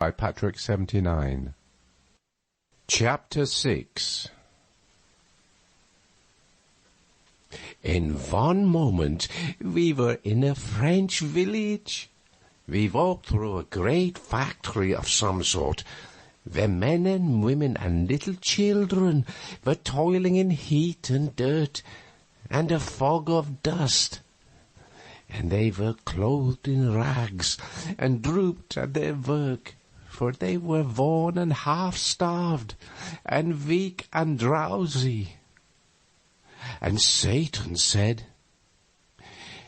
by Patrick 79. Chapter 6. In one moment we were in a French village. We walked through a great factory of some sort, where men and women and little children were toiling in heat and dirt and a fog of dust. And they were clothed in rags and drooped at their work, for they were worn and half-starved and weak and drowsy. And Satan said,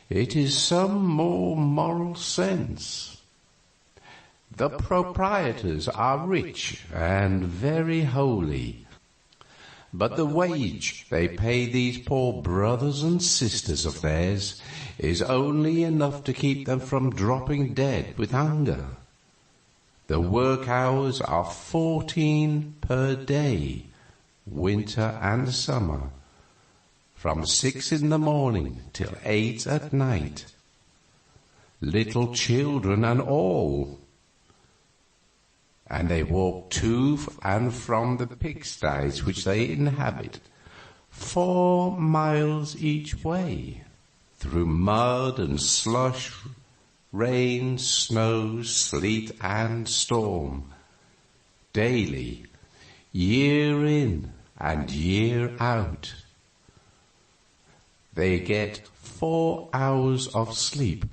"It is some more moral sense. The proprietors are rich and very holy, but the wage they pay these poor brothers and sisters of theirs is only enough to keep them from dropping dead with hunger. The work hours are 14 per day, winter and summer, from 6 in the morning till 8 at night. Little children and all. And they walk to and from the pigsties which they inhabit, 4 miles each way, through mud and slush, rain, snow, sleet, and storm, daily, year in and year out. They get 4 hours of sleep.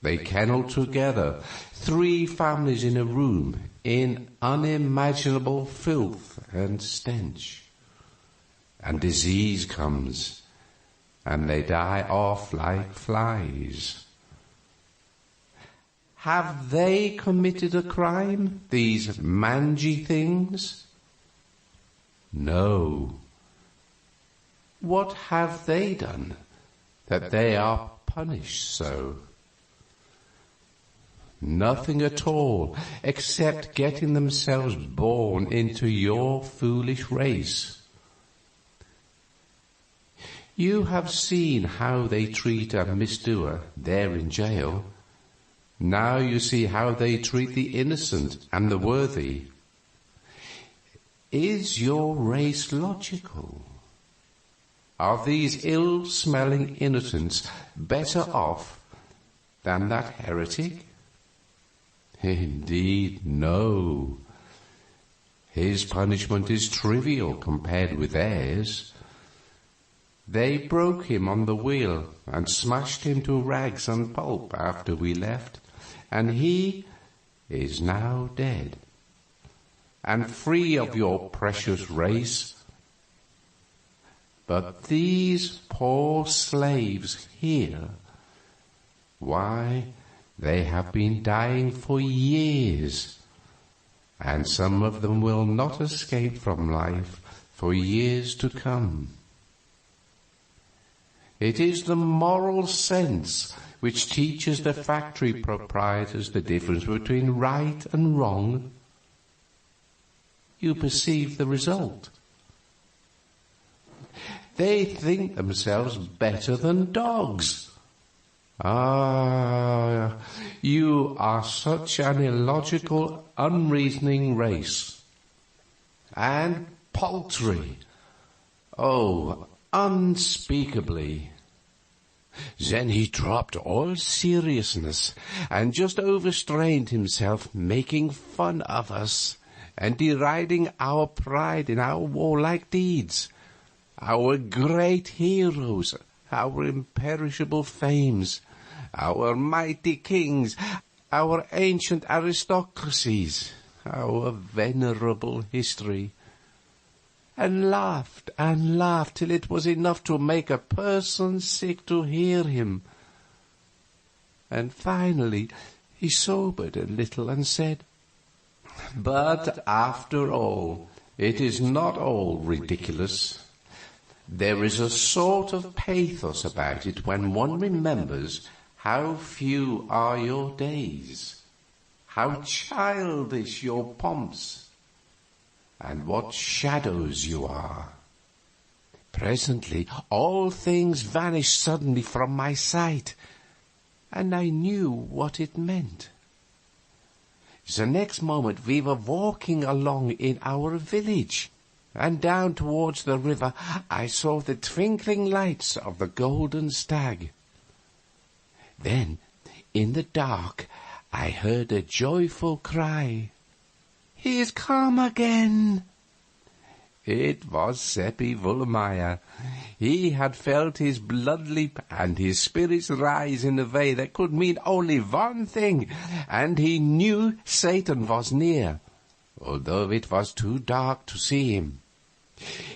They kennel together, 3 families in a room, in unimaginable filth and stench. And disease comes, and they die off like flies. Have they committed a crime, these mangy things? No. What have they done, that they are punished so? Nothing at all, except getting themselves born into your foolish race. You have seen how they treat a misdoer there in jail. Now you see how they treat the innocent and the worthy. Is your race logical? Are these ill-smelling innocents better off than that heretic? Indeed, no. His punishment is trivial compared with theirs. They broke him on the wheel and smashed him to rags and pulp after we left, and he is now dead, and free of your precious race. But these poor slaves here, why, they have been dying for years, and some of them will not escape from life for years to come. It is the moral sense which teaches the factory proprietors the difference between right and wrong. You perceive the result. They think themselves better than dogs. Ah, you are such an illogical, unreasoning race. And paltry. Oh, unspeakably. Then he dropped all seriousness and just overstrained himself, making fun of us and deriding our pride in our warlike deeds, our great heroes, our imperishable fames, our mighty kings, our ancient aristocracies, our venerable history, and laughed till it was enough to make a person sick to hear him. And finally he sobered a little and said, "But after all, it is not all ridiculous. There is a sort of pathos about it when one remembers how few are your days, how childish your pomps, and what shadows you are. Presently all things vanished suddenly from my sight, and I knew what it meant. The next moment we were walking along in our village, and down towards the river I saw the twinkling lights of the Golden Stag. Then, in the dark, I heard a joyful cry, "He's come again!" It was Seppi Wohlmeyer. He had felt his blood leap and his spirits rise in a way that could mean only one thing, and he knew Satan was near, although it was too dark to see him.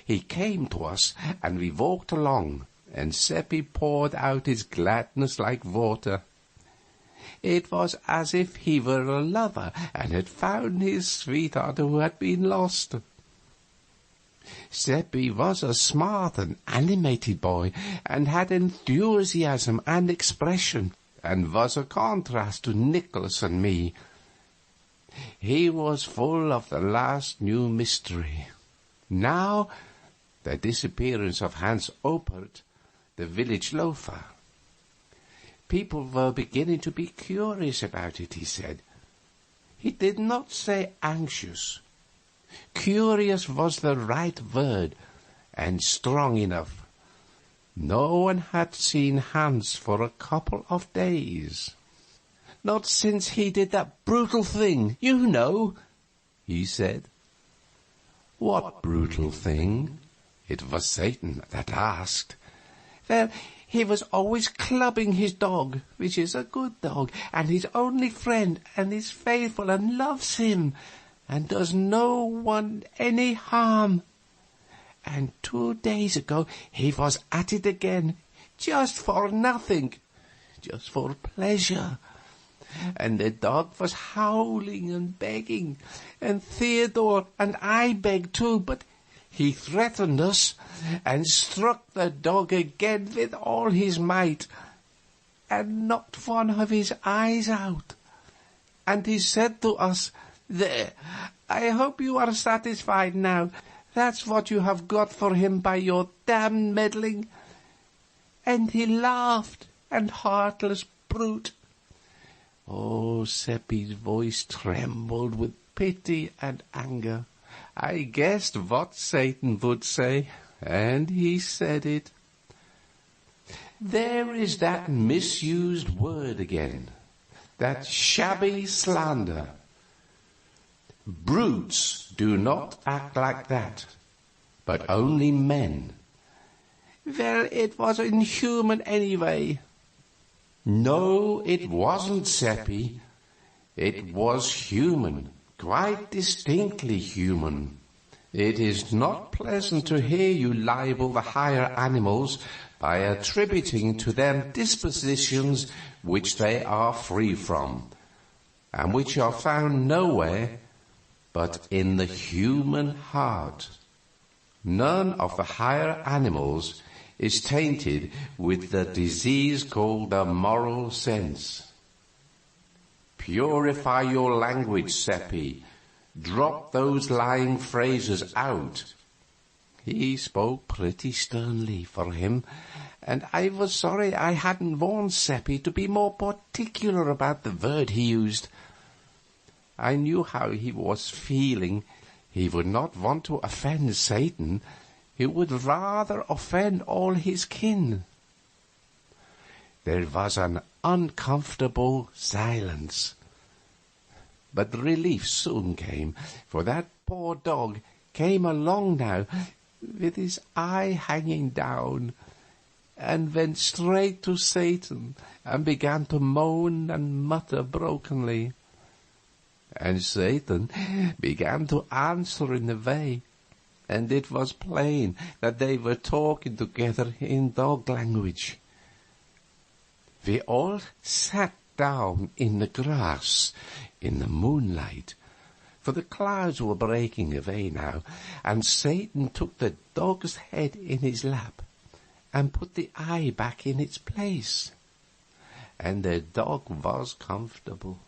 He came to us, and we walked along, and Seppi poured out his gladness like water. It was as if he were a lover and had found his sweetheart who had been lost. Seppi was a smart and animated boy, and had enthusiasm and expression, and was a contrast to Nicholas and me. He was full of the last new mystery. Now, the disappearance of Hans Opert, the village loafer. People were beginning to be curious about it, he said. He did not say anxious. Curious was the right word, and strong enough. No one had seen Hans for a couple of days. "Not since he did that brutal thing, you know," he said. "What brutal thing?" It was Satan that asked. "Well, he was always clubbing his dog, which is a good dog, and his only friend, and is faithful and loves him, and does no one any harm. And 2 days ago he was at it again, just for nothing, just for pleasure. And the dog was howling and begging, and Theodore and I begged too, but he threatened us, and struck the dog again with all his might, and knocked one of his eyes out. And he said to us, 'There, I hope you are satisfied now. That's what you have got for him by your damned meddling.' And he laughed, and heartless brute." Oh, Seppi's voice trembled with pity and anger. I guessed what Satan would say, and he said it. There is that misused word again, that shabby slander. Brutes do not act like that, but only men. Well, it was inhuman anyway. No, it wasn't, Seppi. It was human, quite distinctly human. It is not pleasant to hear you libel the higher animals by attributing to them dispositions which they are free from, and which are found nowhere but in the human heart. None of the higher animals is tainted with the disease called the moral sense. Purify your language, Seppi. Drop those lying phrases out. He spoke pretty sternly for him, and I was sorry I hadn't warned Seppi to be more particular about the word he used. I knew how he was feeling. He would not want to offend Satan. He would rather offend all his kin. There was an uncomfortable silence. But relief soon came, for that poor dog came along now, with his eye hanging down, and went straight to Satan, and began to moan and mutter brokenly. And Satan began to answer in a way, and it was plain that they were talking together in dog language. We all sat down in the grass in the moonlight, for the clouds were breaking away now, and Satan took the dog's head in his lap and put the eye back in its place. And the dog was comfortable,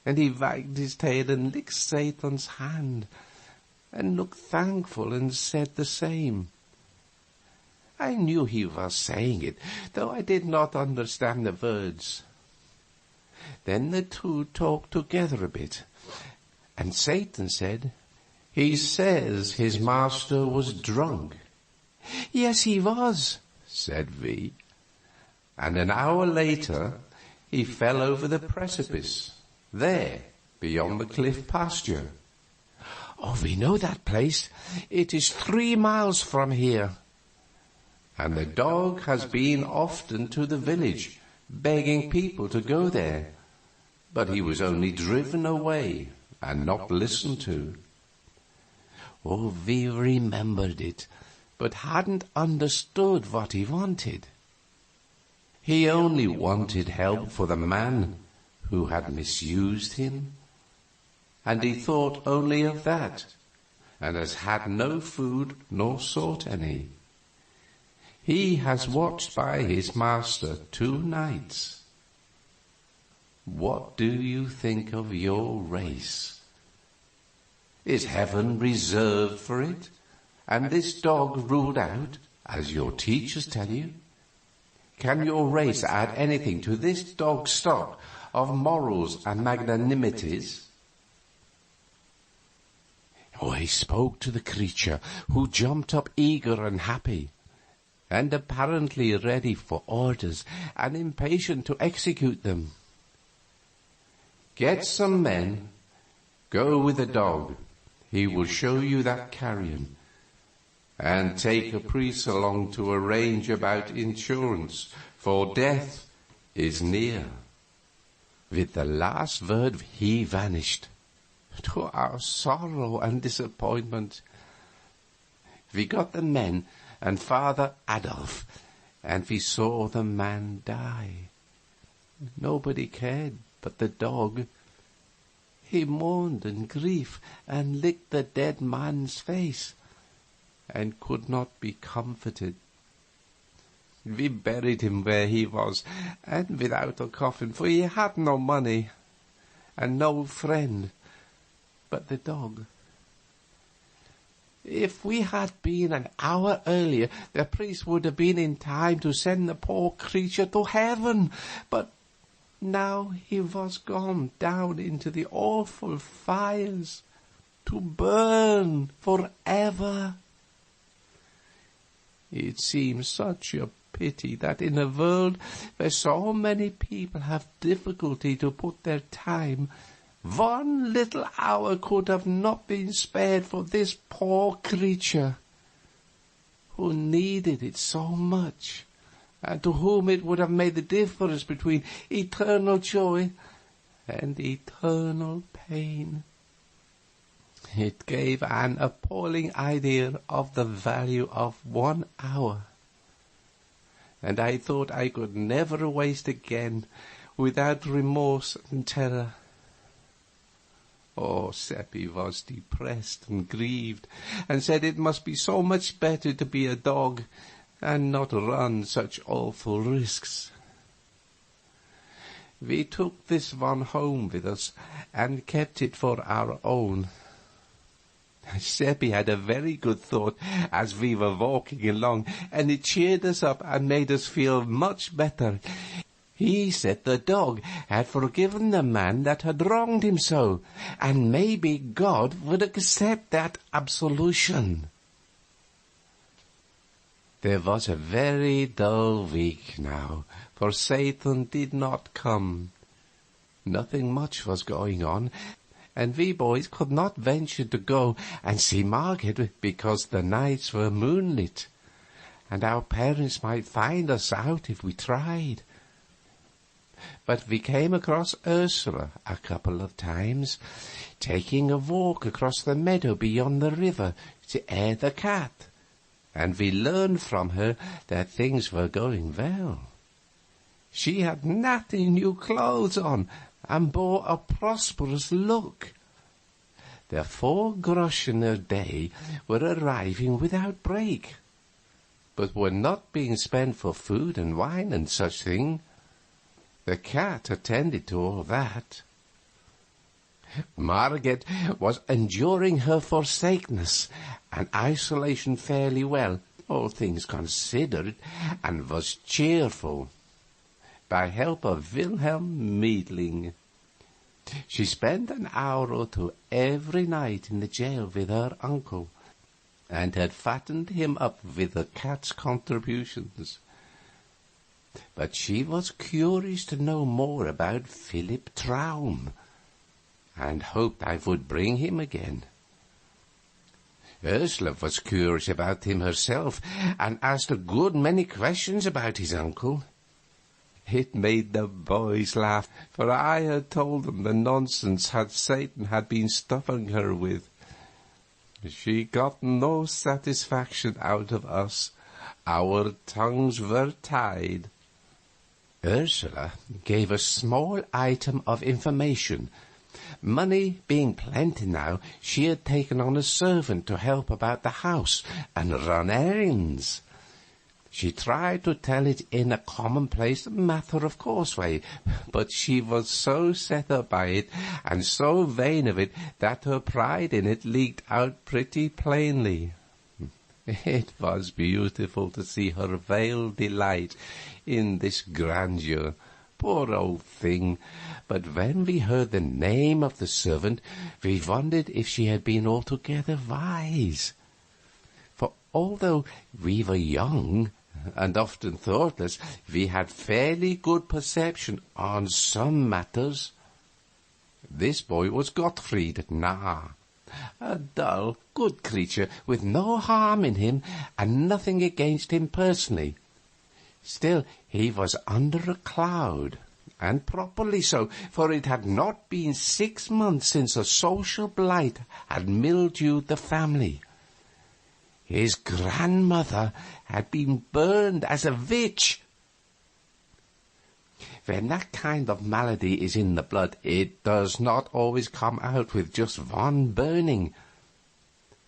and he wagged his tail and licked Satan's hand, and looked thankful and said the same. I knew he was saying it, though I did not understand the words. Then the two talked together a bit, And Satan said, "He says his master was drunk." "Yes, he was," said V. And an hour later, he fell over the precipice, there, beyond the cliff pasture. "Oh, we know that place. It is 3 miles from here." And the dog has been often to the village, begging people to go there. But he was only driven away and not listened to. Oh, we remembered it, but hadn't understood what he wanted. He only wanted help for the man who had misused him, and he thought only of that, and has had no food nor sought any. He has watched by his master 2 nights. What do you think of your race? Is heaven reserved for it, and this dog ruled out, as your teachers tell you? Can your race add anything to this dog's stock of morals and magnanimities? Oh, he spoke to the creature, who jumped up eager and happy, and apparently ready for orders and impatient to execute them. "Get some men, go with the dog, he will show you that carrion, and take a priest along to arrange about insurance, for death is near." With the last word he vanished, to our sorrow and disappointment. We got the men and Father Adolf, and we saw the man die. Nobody cared but the dog. He mourned in grief and licked the dead man's face, and could not be comforted. We buried him where he was, and without a coffin, for he had no money, and no friend but the dog. If we had been an hour earlier, the priest would have been in time to send the poor creature to heaven, but now he was gone down into the awful fires, to burn forever. It seems such a pity that in a world where so many people have difficulty to put their time, 1 little hour could have not been spared for this poor creature, who needed it so much, and to whom it would have made the difference between eternal joy and eternal pain. It gave an appalling idea of the value of 1 hour, and I thought I could never waste again without remorse and terror. Oh, Seppi was depressed and grieved, and said it must be so much better to be a dog and not run such awful risks. We took this one home with us and kept it for our own. Seppi had a very good thought as we were walking along, and it cheered us up and made us feel much better. He said the dog had forgiven the man that had wronged him so, and maybe God would accept that absolution. There was a very dull week now, for Satan did not come. Nothing much was going on, and we boys could not venture to go and see Margaret because the nights were moonlit, and our parents might find us out if we tried. But we came across Ursula a couple of times, taking a walk across the meadow beyond the river to air the cat, and we learned from her that things were going well. She had natty new clothes on, and bore a prosperous look. The 4 groschen a day were arriving without break, but were not being spent for food and wine and such thing. The cat attended to all that. Margaret was enduring her forsakenness and isolation fairly well, all things considered, and was cheerful, by help of Wilhelm Meidling. She spent an hour or two every night in the jail with her uncle, and had fattened him up with the cat's contributions. But she was curious to know more about Philip Traum, and hoped I would bring him again. Ursula was curious about him herself, and asked a good many questions about his uncle. It made the boys laugh, for I had told them the nonsense Satan had been stuffing her with. She got no satisfaction out of us. Our tongues were tied. Ursula gave a small item of information. Money being plenty now, she had taken on a servant to help about the house and run errands. She tried to tell it in a commonplace, matter-of-course way, but she was so set up by it and so vain of it that her pride in it leaked out pretty plainly. It was beautiful to see her veiled delight in this grandeur. Poor old thing! But when we heard the name of the servant, we wondered if she had been altogether wise. For although we were young and often thoughtless, we had fairly good perception on some matters. This boy was Gottfried Nah, a dull, good creature with no harm in him and nothing against him personally. Still, he was under a cloud, and properly so, for it had not been 6 months since a social blight had mildewed the family. His grandmother had been burned as a witch. When that kind of malady is in the blood, it does not always come out with just one burning.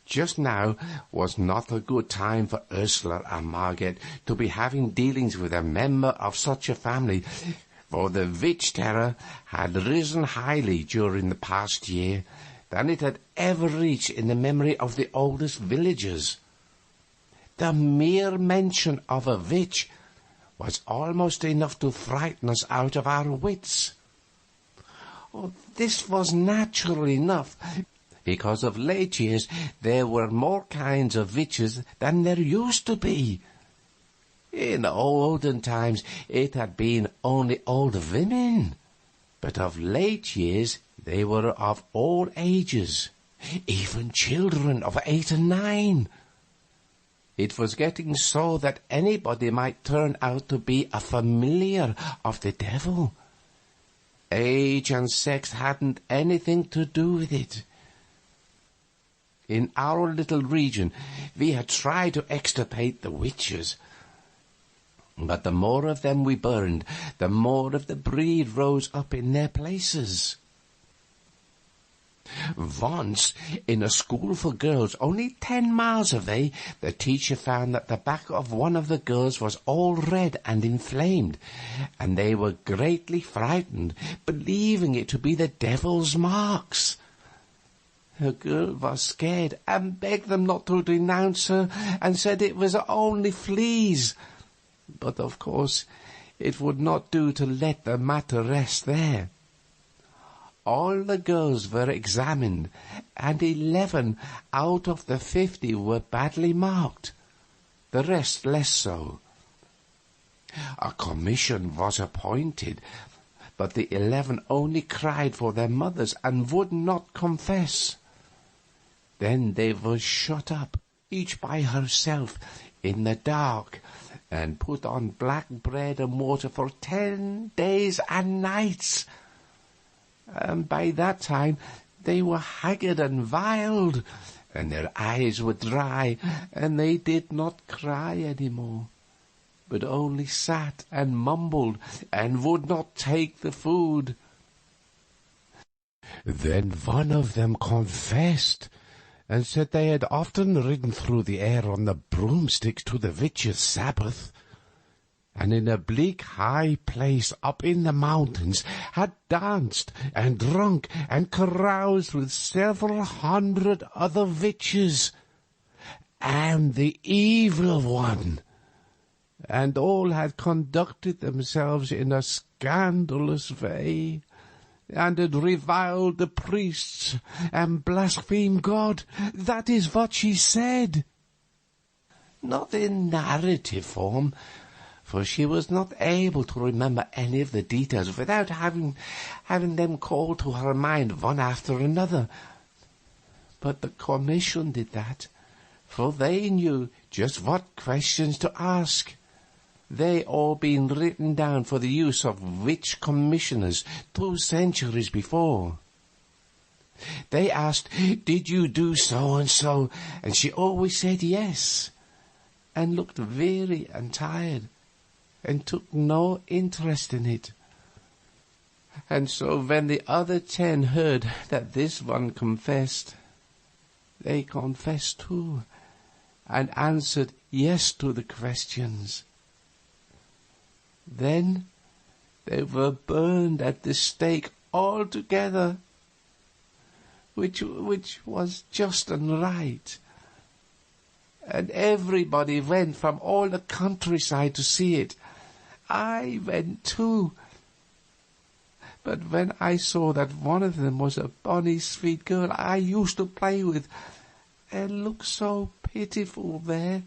Just now was not a good time for Ursula and Margaret to be having dealings with a member of such a family, for the witch terror had risen highly during the past year than it had ever reached in the memory of the oldest villagers. The mere mention of a witch was almost enough to frighten us out of our wits. This was natural enough, because of late years there were more kinds of witches than there used to be. In olden times it had been only old women, but of late years they were of all ages, even children of 8 and 9. It was getting so that anybody might turn out to be a familiar of the devil. Age and sex hadn't anything to do with it. In our little region, we had tried to extirpate the witches, but the more of them we burned, the more of the breed rose up in their places. Once, in a school for girls only 10 miles away, the teacher found that the back of one of the girls was all red and inflamed, and they were greatly frightened, believing it to be the devil's marks. The girl was scared and begged them not to denounce her, and said it was only fleas. But, of course, it would not do to let the matter rest there. All the girls were examined, and 11 out of the 50 were badly marked, the rest less so. A commission was appointed, but the 11 only cried for their mothers and would not confess. Then they were shut up, each by herself, in the dark, and put on black bread and water for 10 days and nights. And by that time they were haggard and wild, and their eyes were dry, and they did not cry any more, but only sat and mumbled and would not take the food. Then one of them confessed, and said they had often ridden through the air on the broomsticks to the witches' Sabbath, and in a bleak high place up in the mountains had danced and drunk and caroused with several 100 other witches, and the evil one, and all had conducted themselves in a scandalous way, and had reviled the priests and blasphemed God. That is what she said. Not in narrative form, for she was not able to remember any of the details without having them called to her mind one after another. But the commission did that, for they knew just what questions to ask. They all been written down for the use of witch commissioners 2 centuries before. They asked, "Did you do so-and-so?" And she always said yes, and looked weary and tired, and took no interest in it. And so when the other 10 heard that this one confessed, they confessed too, and answered yes to the questions. Then they were burned at the stake all together, which was just and right. And everybody went from all the countryside to see it. I went too. But when I saw that one of them was a bonny, sweet girl I used to play with, and looked so pitiful there,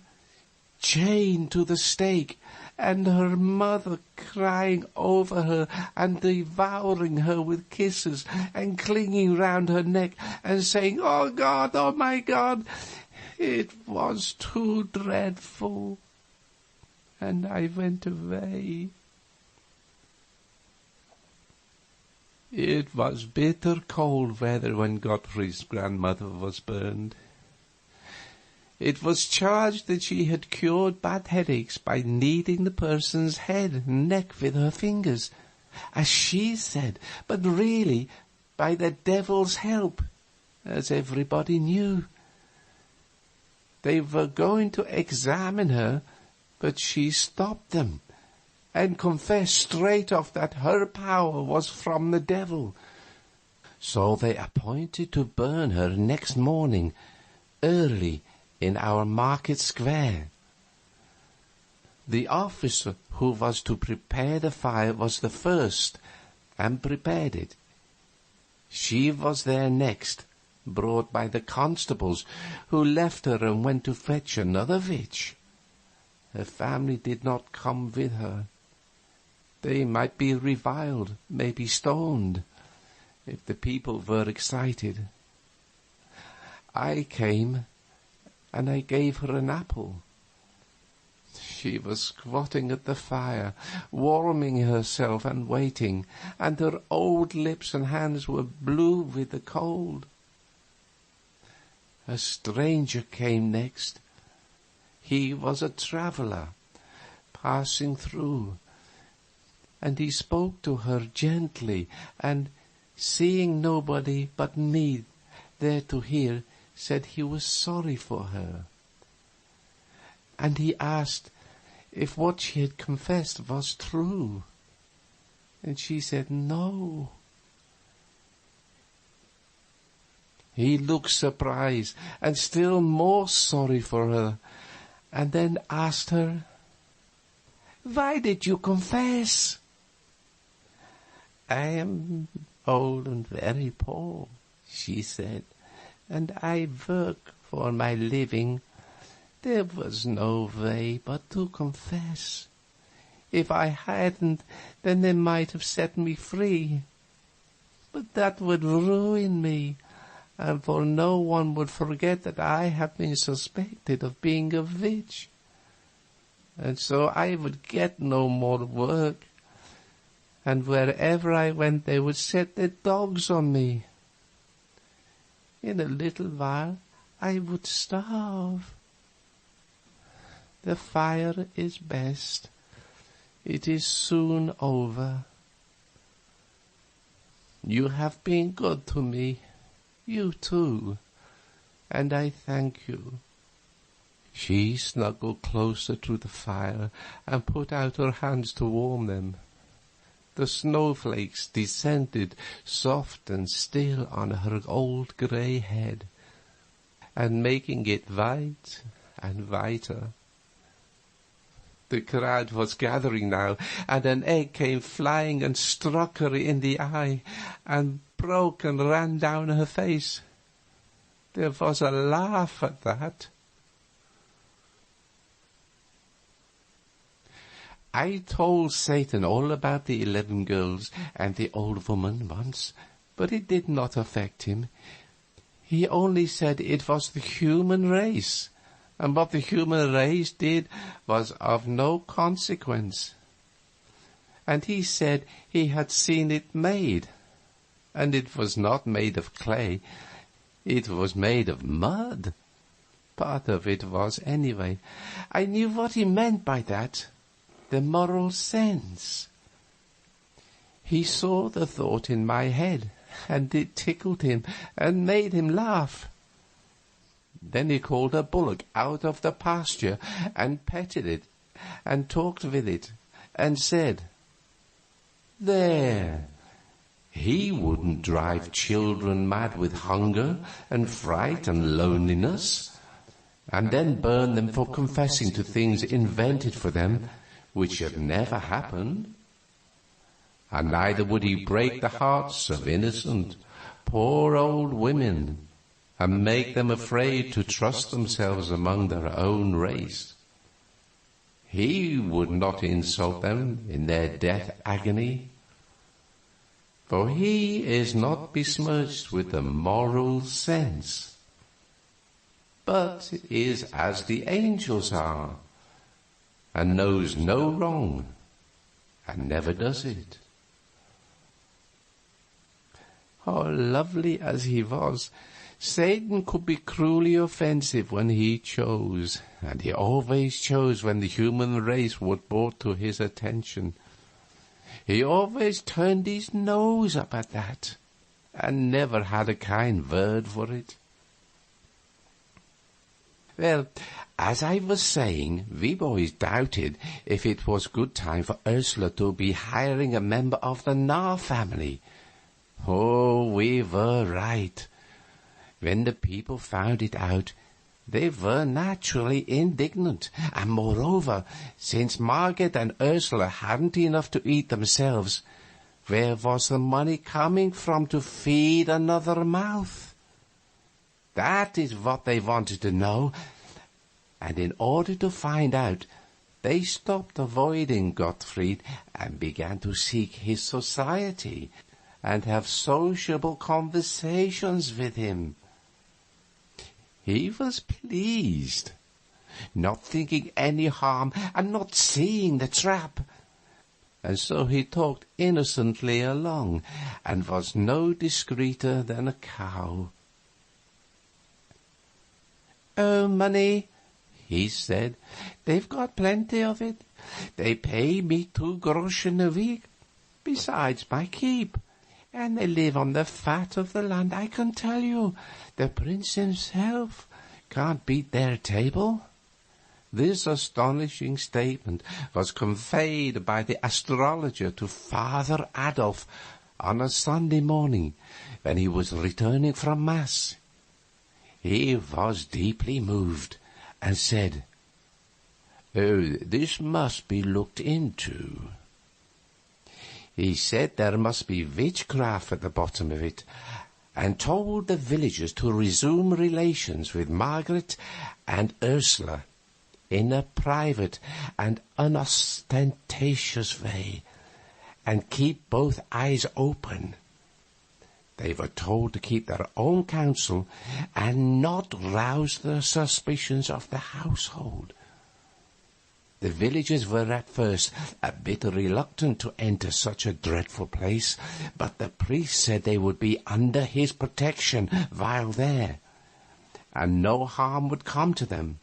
chained to the stake, and her mother crying over her and devouring her with kisses and clinging round her neck and saying, "Oh God, oh my God," it was too dreadful, and I went away. It was bitter cold weather when Godfrey's grandmother was burned. It was charged that she had cured bad headaches by kneading the person's head and neck with her fingers, as she said, but really by the devil's help, as everybody knew. They were going to examine her, but she stopped them and confessed straight off that her power was from the devil. So they appointed to burn her next morning, early, in our market square. The officer who was to prepare the fire was the first, and prepared it. She was there next, brought by the constables, who left her and went to fetch another witch. Her family did not come with her. They might be reviled, maybe stoned, if the people were excited. I came, and I gave her an apple. She was squatting at the fire, warming herself and waiting, and her old lips and hands were blue with the cold. A stranger came next. He was a traveller, passing through, and he spoke to her gently, and, seeing nobody but me there to hear, said he was sorry for her. And he asked if what she had confessed was true. And she said no. He looked surprised and still more sorry for her, and then asked her, "Why did you confess?" "I am old and very poor," she said, "and I work for my living. There was no way but to confess. If I hadn't, then they might have set me free. But that would ruin me, and for no one would forget that I have been suspected of being a witch. And so I would get no more work, and wherever I went they would set their dogs on me. In a little while I would starve. The fire is best. It is soon over. You have been good to me, you too, and I thank you." She snuggled closer to the fire and put out her hands to warm them. The snowflakes descended soft and still on her old grey head, and making it white and whiter. The crowd was gathering now, and an egg came flying and struck her in the eye, and broke and ran down her face. There was a laugh at that. I told Satan all about the 11 girls and the old woman once, but it did not affect him. He only said it was the human race, and what the human race did was of no consequence. And he said he had seen it made, and it was not made of clay, it was made of mud. Part of it was, anyway. I knew what he meant by that, the moral sense. He saw the thought in my head, and it tickled him and made him laugh. Then he called a bullock out of the pasture and petted it and talked with it and said, "There, he wouldn't drive children mad with hunger and fright and loneliness, and then burn them for confessing to things invented for them which had never happened. And neither would he break the hearts of innocent, poor old women and make them afraid to trust themselves among their own race. He would not insult them in their death agony, for he is not besmirched with the moral sense, but is as the angels are, and knows no wrong, and never does it." Oh, lovely as he was, Satan could be cruelly offensive when he chose, and he always chose when the human race was brought to his attention. He always turned his nose up at that, and never had a kind word for it. Well, as I was saying, we boys doubted if it was good time for Ursula to be hiring a member of the Nar family. Oh, we were right. When the people found it out, they were naturally indignant, and moreover, since Margaret and Ursula hadn't enough to eat themselves, where was the money coming from to feed another mouth? That is what they wanted to know, and in order to find out, they stopped avoiding Gottfried and began to seek his society and have sociable conversations with him. He was pleased, not thinking any harm and not seeing the trap, and so he talked innocently along and was no discreeter than a cow. "Oh, money," he said, "they've got plenty of it. They pay me 2 groschen a week, besides my keep. And they live on the fat of the land, I can tell you. The prince himself can't beat their table." This astonishing statement was conveyed by the astrologer to Father Adolf on a Sunday morning when he was returning from Mass. He was deeply moved and said, "Oh, this must be looked into." He said there must be witchcraft at the bottom of it, and told the villagers to resume relations with Margaret and Ursula in a private and unostentatious way, and keep both eyes open. They were told to keep their own counsel and not rouse the suspicions of the household. The villagers were at first a bit reluctant to enter such a dreadful place, but the priest said they would be under his protection while there, and no harm would come to them,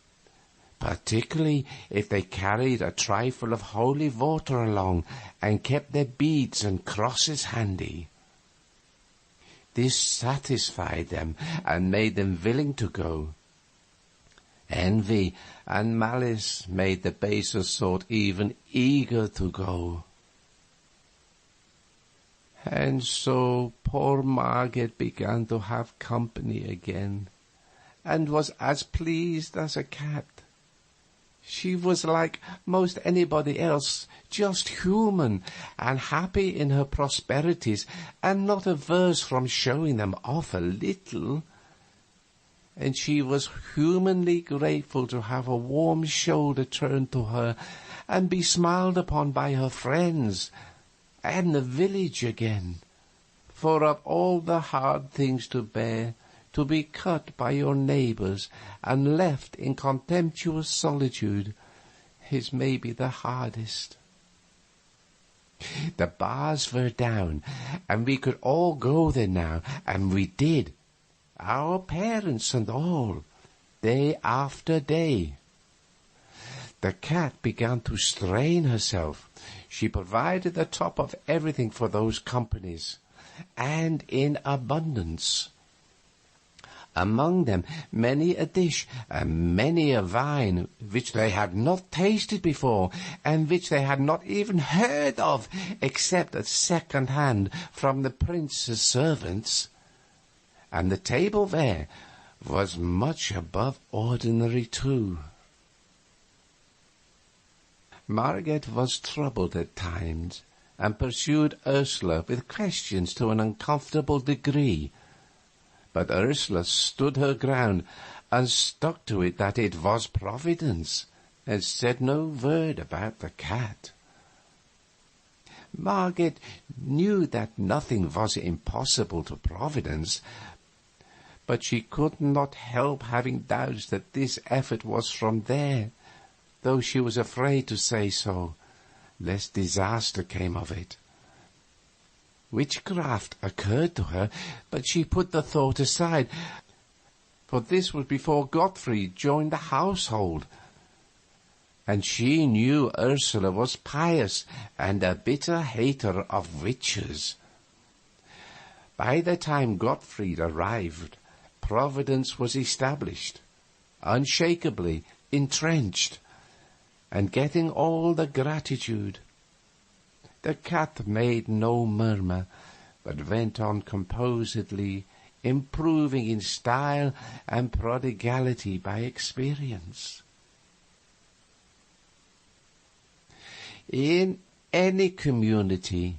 particularly if they carried a trifle of holy water along and kept their beads and crosses handy. This satisfied them and made them willing to go. Envy and malice made the baser sort even eager to go. And so poor Margaret began to have company again, and was as pleased as a cat. She was like most anybody else, just human and happy in her prosperities and not averse from showing them off a little. And she was humanly grateful to have a warm shoulder turned to her and be smiled upon by her friends and the village again. For of all the hard things to bear, to be cut by your neighbours and left in contemptuous solitude is maybe the hardest. The bars were down, and we could all go there now, and we did, our parents and all, day after day. The cat began to strain herself. She provided the top of everything for those companies, and in abundance. Among them many a dish and many a wine which they had not tasted before, and which they had not even heard of, except at second hand from the prince's servants. And the table there was much above ordinary too. Margaret was troubled at times, and pursued Ursula with questions to an uncomfortable degree. But Ursula stood her ground and stuck to it that it was Providence, and said no word about the cat. Margaret knew that nothing was impossible to Providence, but she could not help having doubts that this effort was from there, though she was afraid to say so, lest disaster came of it. Witchcraft occurred to her, but she put the thought aside, for this was before Gottfried joined the household, and she knew Ursula was pious and a bitter hater of witches. By the time Gottfried arrived, Providence was established, unshakably entrenched, and getting all the gratitude. The cat made no murmur, but went on composedly, improving in style and prodigality by experience. In any community,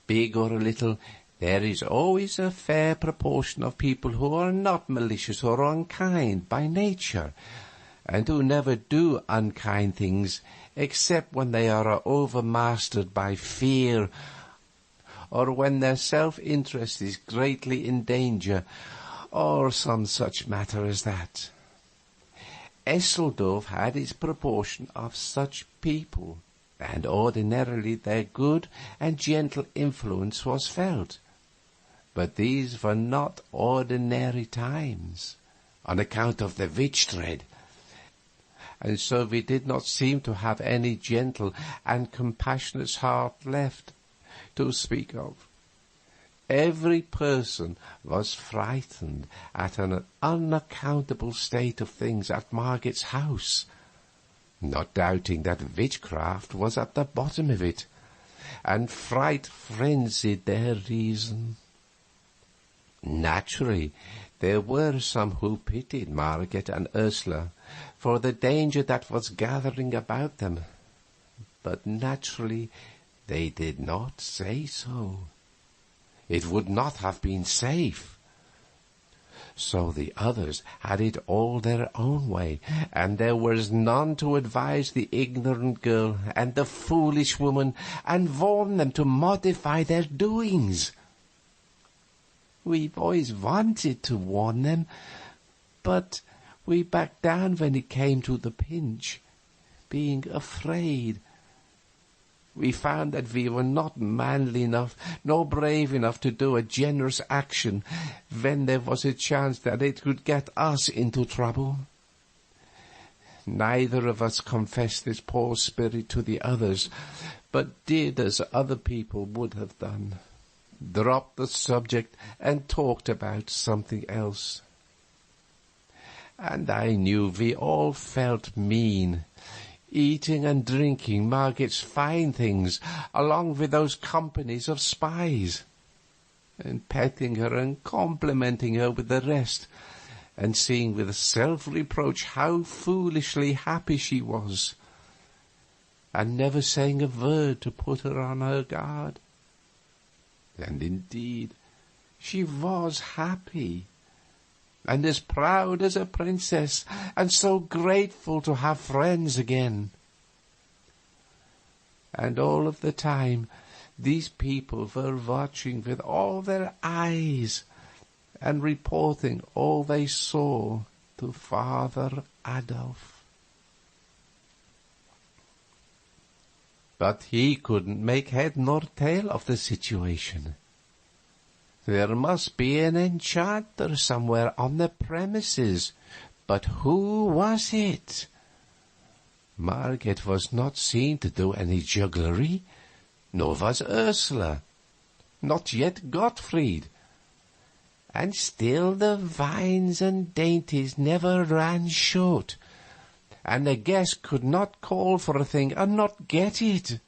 big or little, there is always a fair proportion of people who are not malicious or unkind by nature, and who never do unkind things except when they are overmastered by fear, or when their self-interest is greatly in danger, or some such matter as that. Esseldorf had its proportion of such people, and ordinarily their good and gentle influence was felt. But these were not ordinary times, on account of the witch dread, and so we did not seem to have any gentle and compassionate heart left to speak of. Every person was frightened at an unaccountable state of things at Margaret's house, not doubting that witchcraft was at the bottom of it, and fright frenzied their reason. Naturally, there were some who pitied Margaret and Ursula for the danger that was gathering about them, but naturally they did not say so. It would not have been safe. So the others had it all their own way, and there was none to advise the ignorant girl and the foolish woman and warn them to modify their doings. We've always wanted to warn them, but we backed down when it came to the pinch, being afraid. We found that we were not manly enough nor brave enough to do a generous action when there was a chance that it could get us into trouble. Neither of us confessed this poor spirit to the others, but did as other people would have done, dropped the subject and talked about something else. And I knew we all felt mean, eating and drinking Margaret's fine things along with those companies of spies, and petting her and complimenting her with the rest, and seeing with self-reproach how foolishly happy she was, and never saying a word to put her on her guard. And indeed, she was happy, and as proud as a princess, and so grateful to have friends again. And all of the time, these people were watching with all their eyes and reporting all they saw to Father Adolf. But he couldn't make head nor tail of the situation. There must be an enchanter somewhere on the premises, but who was it? Margaret was not seen to do any jugglery, nor was Ursula, not yet Gottfried. And still the wines and dainties never ran short, and a guest could not call for a thing and not get it.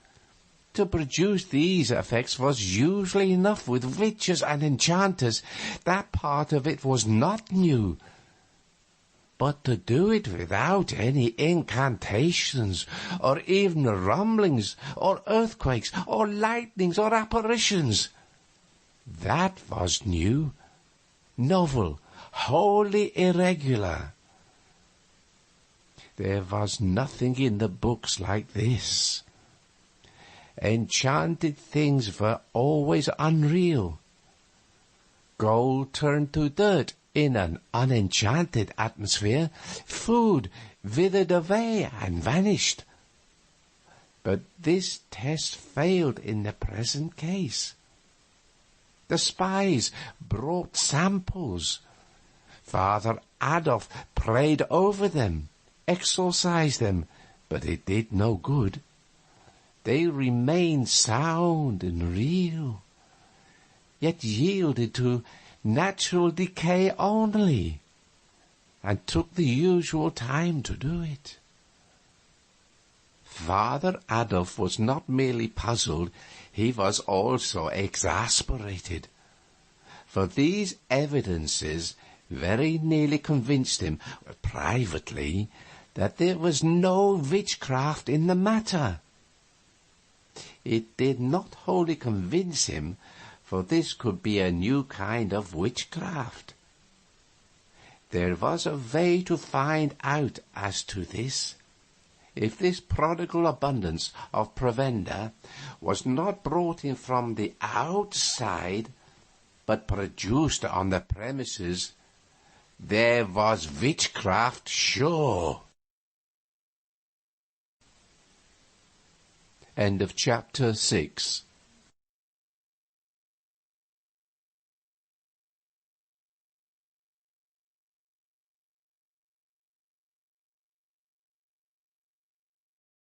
To produce these effects was usually enough with witches and enchanters. That part of it was not new. But to do it without any incantations, or even rumblings, or earthquakes, or lightnings, or apparitions, that was new, novel, wholly irregular. There was nothing in the books like this. Enchanted things were always unreal. Gold turned to dirt in an unenchanted atmosphere. Food withered away and vanished. But this test failed in the present case. The spies brought samples. Father Adolf prayed over them, exorcised them, but it did no good. They remained sound and real, yet yielded to natural decay only, and took the usual time to do it. Father Adolf was not merely puzzled, he was also exasperated, for these evidences very nearly convinced him, privately, that there was no witchcraft in the matter. It did not wholly convince him, for this could be a new kind of witchcraft. There was a way to find out as to this. If this prodigal abundance of provender was not brought in from the outside, but produced on the premises, there was witchcraft sure. End of chapter 6.